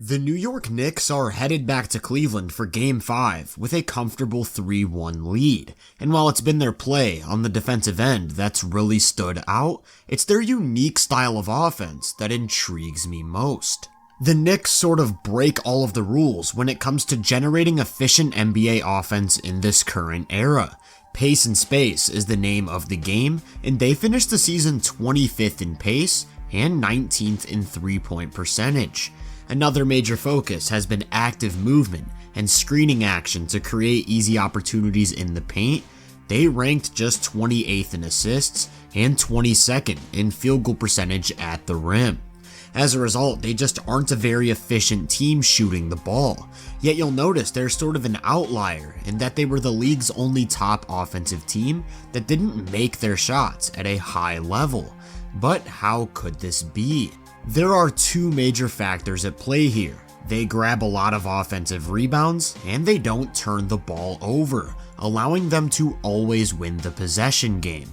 The New York Knicks are headed back to Cleveland for Game 5 with a comfortable 3-1 lead, and while it's been their play on the defensive end that's really stood out, it's their unique style of offense that intrigues me most. The Knicks sort of break all of the rules when it comes to generating efficient NBA offense in this current era. Pace and space is the name of the game, and they finished the season 25th in pace and 19th in three-point percentage. Another major focus has been active movement and screening action to create easy opportunities in the paint. They ranked just 28th in assists and 22nd in field goal percentage at the rim. As a result, they just aren't a very efficient team shooting the ball. Yet you'll notice they're sort of an outlier in that they were the league's only top offensive team that didn't make their shots at a high level. But how could this be? There are two major factors at play here. They grab a lot of offensive rebounds, and they don't turn the ball over, allowing them to always win the possession game.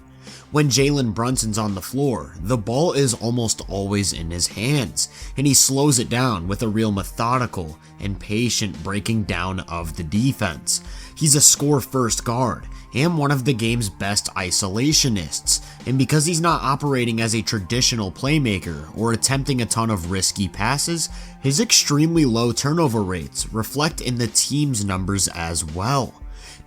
When Jalen Brunson's on the floor, the ball is almost always in his hands, and he slows it down with a real methodical and patient breaking down of the defense. He's a score-first guard, and one of the game's best isolationists, and because he's not operating as a traditional playmaker or attempting a ton of risky passes, his extremely low turnover rates reflect in the team's numbers as well.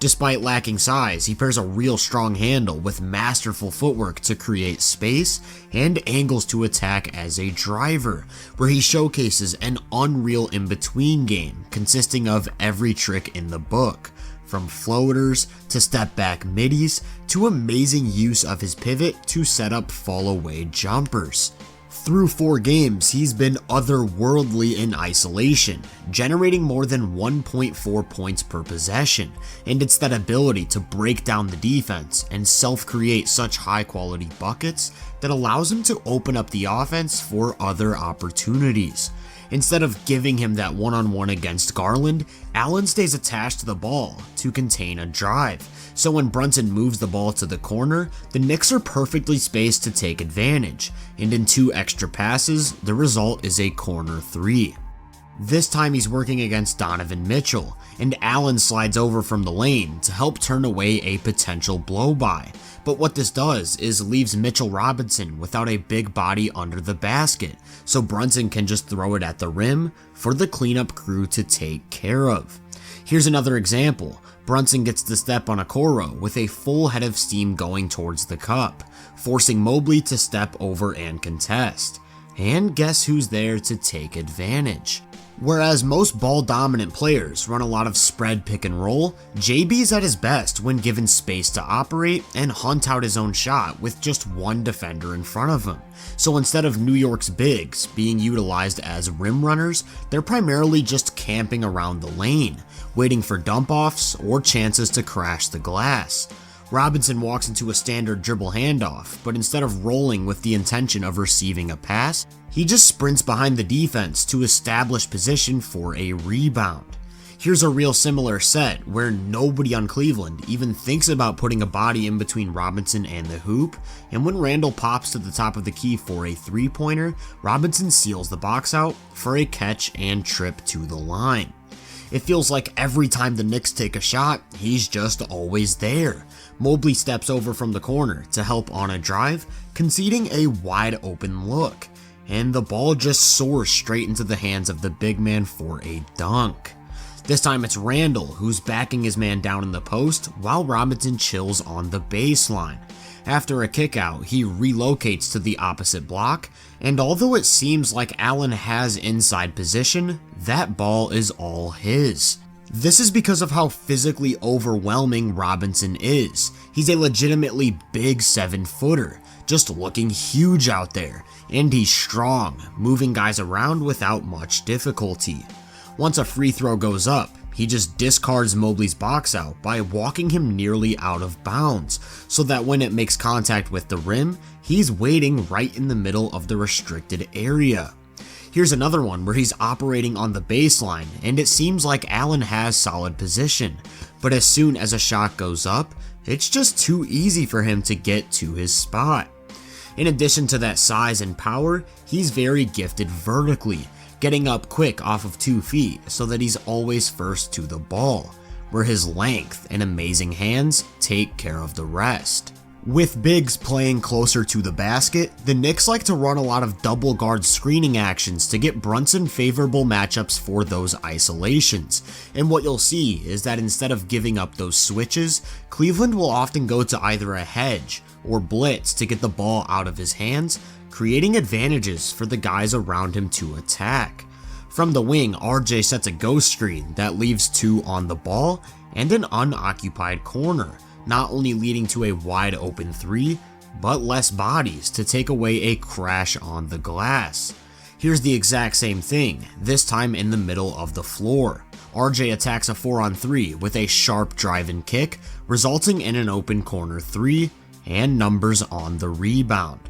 Despite lacking size, he pairs a real strong handle with masterful footwork to create space and angles to attack as a driver, where he showcases an unreal in-between game consisting of every trick in the book. From floaters to step back middies to amazing use of his pivot to set up fall away jumpers. Through 4 games, he's been otherworldly in isolation, generating more than 1.4 points per possession, and it's that ability to break down the defense and self-create such high-quality buckets that allows him to open up the offense for other opportunities. Instead of giving him that one-on-one against Garland, Allen stays attached to the ball to contain a drive. So when Brunson moves the ball to the corner, the Knicks are perfectly spaced to take advantage, and in 2 extra passes, the result is a corner 3. This time he's working against Donovan Mitchell, and Allen slides over from the lane to help turn away a potential blow-by. But what this does is leaves Mitchell Robinson without a big body under the basket, so Brunson can just throw it at the rim for the cleanup crew to take care of. Here's another example. Brunson gets to step on Okoro with a full head of steam going towards the cup, forcing Mobley to step over and contest. And guess who's there to take advantage? Whereas most ball-dominant players run a lot of spread pick and roll, JB's at his best when given space to operate and hunt out his own shot with just one defender in front of him. So instead of New York's bigs being utilized as rim runners, they're primarily just camping around the lane, waiting for dump-offs or chances to crash the glass. Robinson walks into a standard dribble handoff, but instead of rolling with the intention of receiving a pass, he just sprints behind the defense to establish position for a rebound. Here's a real similar set where nobody on Cleveland even thinks about putting a body in between Robinson and the hoop, and when Randall pops to the top of the key for a three-pointer, Robinson seals the box out for a catch and trip to the line. It feels like every time the Knicks take a shot, he's just always there. Mobley steps over from the corner to help on a drive, conceding a wide open look, and the ball just soars straight into the hands of the big man for a dunk. This time it's Randall who's backing his man down in the post while Robinson chills on the baseline. After a kickout, he relocates to the opposite block, and although it seems like Allen has inside position, that ball is all his. This is because of how physically overwhelming Robinson is. He's a legitimately big 7-footer, just looking huge out there, and he's strong, moving guys around without much difficulty. Once a free throw goes up, he just discards Mobley's box out by walking him nearly out of bounds, so that when it makes contact with the rim, he's waiting right in the middle of the restricted area. Here's another one where he's operating on the baseline, and it seems like Allen has solid position, but as soon as a shot goes up, it's just too easy for him to get to his spot. In addition to that size and power, he's very gifted vertically, getting up quick off of 2 feet so that he's always first to the ball, where his length and amazing hands take care of the rest. With bigs playing closer to the basket, the Knicks like to run a lot of double guard screening actions to get Brunson favorable matchups for those isolations, and what you'll see is that instead of giving up those switches, Cleveland will often go to either a hedge or blitz to get the ball out of his hands, creating advantages for the guys around him to attack. From the wing, RJ sets a ghost screen that leaves 2 on the ball and an unoccupied corner, not only leading to a wide open 3, but less bodies to take away a crash on the glass. Here's the exact same thing, this time in the middle of the floor. RJ attacks a 4-on-3 with a sharp drive and kick, resulting in an open corner 3 and numbers on the rebound.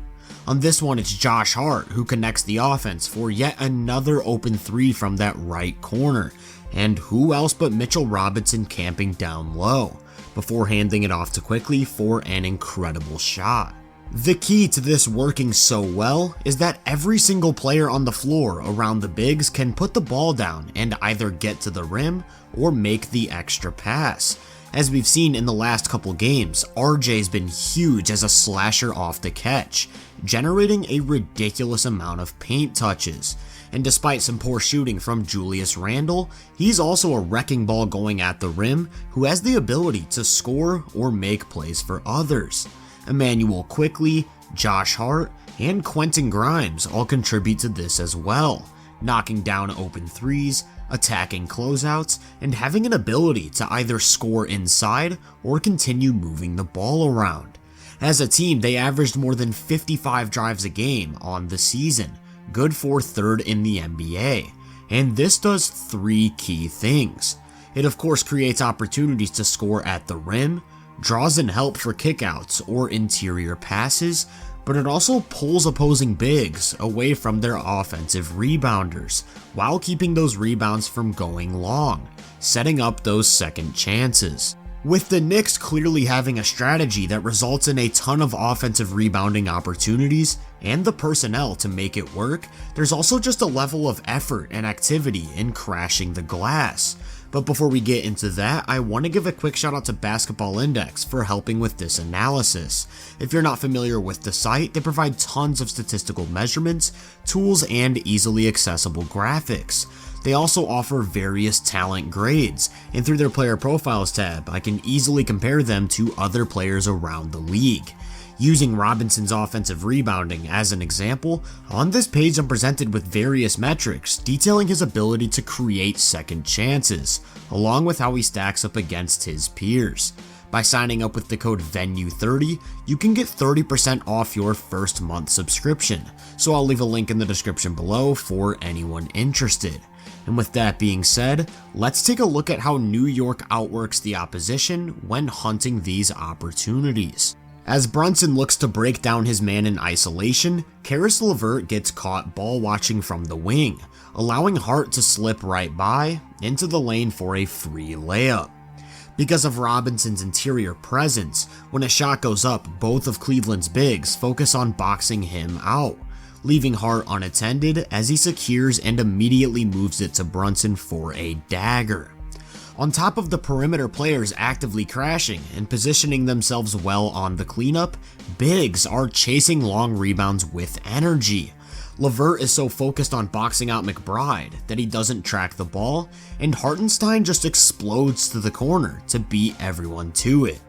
On this one, it's Josh Hart who connects the offense for yet another open 3 from that right corner, and who else but Mitchell Robinson camping down low, before handing it off to Quickly for an incredible shot. The key to this working so well is that every single player on the floor around the bigs can put the ball down and either get to the rim or make the extra pass. As we've seen in the last couple games, RJ's been huge as a slasher off the catch, generating a ridiculous amount of paint touches. And despite some poor shooting from Julius Randle, he's also a wrecking ball going at the rim who has the ability to score or make plays for others. Emmanuel Quickly, Josh Hart, and Quentin Grimes all contribute to this as well, knocking down open 3s, attacking closeouts, and having an ability to either score inside or continue moving the ball around. As a team, they averaged more than 55 drives a game on the season, good for 3rd in the NBA, and this does 3 key things. It of course creates opportunities to score at the rim, draws in help for kickouts or interior passes, but it also pulls opposing bigs away from their offensive rebounders, while keeping those rebounds from going long, setting up those second chances. With the Knicks clearly having a strategy that results in a ton of offensive rebounding opportunities and the personnel to make it work, there's also just a level of effort and activity in crashing the glass. But before we get into that, I want to give a quick shout out to Basketball Index for helping with this analysis. If you're not familiar with the site, they provide tons of statistical measurements, tools, and easily accessible graphics. They also offer various talent grades, and through their player profiles tab, I can easily compare them to other players around the league. Using Robinson's offensive rebounding as an example, on this page I'm presented with various metrics detailing his ability to create second chances, along with how he stacks up against his peers. By signing up with the code VENUE30, you can get 30% off your first month subscription, so I'll leave a link in the description below for anyone interested. And with that being said, let's take a look at how New York outworks the opposition when hunting these opportunities. As Brunson looks to break down his man in isolation, Caris LeVert gets caught ball watching from the wing, allowing Hart to slip right by into the lane for a free layup. Because of Robinson's interior presence, when a shot goes up, both of Cleveland's bigs focus on boxing him out, leaving Hart unattended as he secures and immediately moves it to Brunson for a dagger. On top of the perimeter players actively crashing and positioning themselves well on the cleanup, bigs are chasing long rebounds with energy. LeVert is so focused on boxing out McBride that he doesn't track the ball, and Hartenstein just explodes to the corner to beat everyone to it.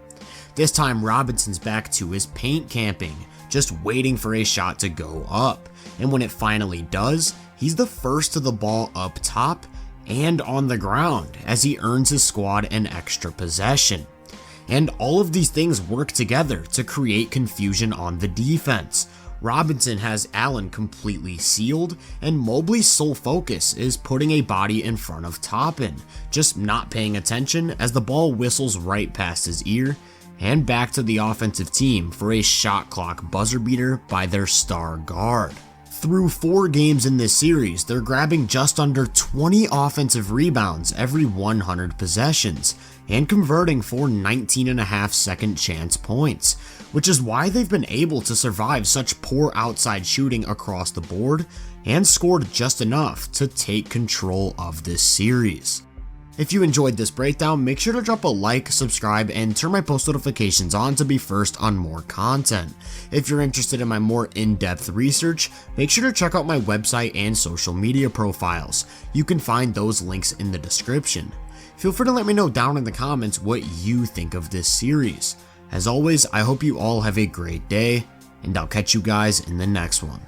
This time Robinson's back to his paint camping, just waiting for a shot to go up, and when it finally does, he's the first to the ball up top and on the ground as he earns his squad an extra possession. And all of these things work together to create confusion on the defense. Robinson has Allen completely sealed, and Mobley's sole focus is putting a body in front of Toppin, just not paying attention as the ball whistles right past his ear, and back to the offensive team for a shot clock buzzer beater by their star guard. Through 4 games in this series, they're grabbing just under 20 offensive rebounds every 100 possessions, and converting for 19.5 second chance points, which is why they've been able to survive such poor outside shooting across the board, and scored just enough to take control of this series. If you enjoyed this breakdown, make sure to drop a like, subscribe, and turn my post notifications on to be first on more content. If you're interested in my more in-depth research, make sure to check out my website and social media profiles. You can find those links in the description. Feel free to let me know down in the comments what you think of this series. As always, I hope you all have a great day, and I'll catch you guys in the next one.